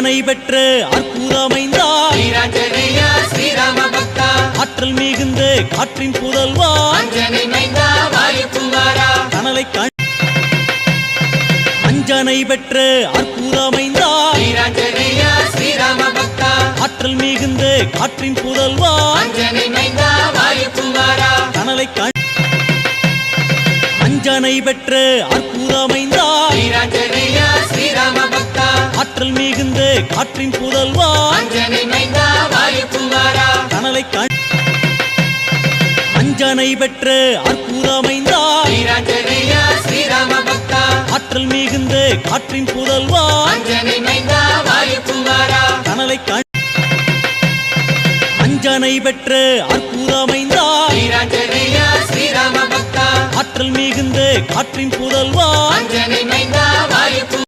அஞ்சனை பெற்ற அற்புதமைந்தா வீராஞ்சனேயா ஸ்ரீராம பக்தா ஆற்றல் மிகுந்த காற்றின் புதல்வா அஞ்சனை மைந்தா வாயு குமாரா கனலை அஞ்சனை பெற்ற அற்புதமைந்தா வீராஞ்சனேயா ஸ்ரீராம பக்தா ஆற்றல் மிகுந்த காற்றின் புதல்வா அஞ்சனை மைந்தா வாயு குமாரா கனலை அஞ்சனை பெற்ற அற்புதமைந்தா வீராஞ்சனேயா ஸ்ரீராம பக்தா ஆற்றல் மிகுந்த காற்றின் புதல்வா அஞ்சனை மைந்தா வாயு குமாரா கனலை அஞ்சனை பெற்ற அற்புதமைந்தா வீராஞ்சனேயா ஸ்ரீராம பக்தா ஆற்றல் மிகுந்த காற்றின் புதல்வா அஞ்சனை மைந்தா வாயு குமாரா கனலை அஞ்சனை பெற்ற அற்புதமைந்தா வீராஞ்சனேயா ஸ்ரீராம பக்தா ஆற்றல் மிகுந்த காற்றின் புதல்வா அஞ்சனை மைந்தா வாயு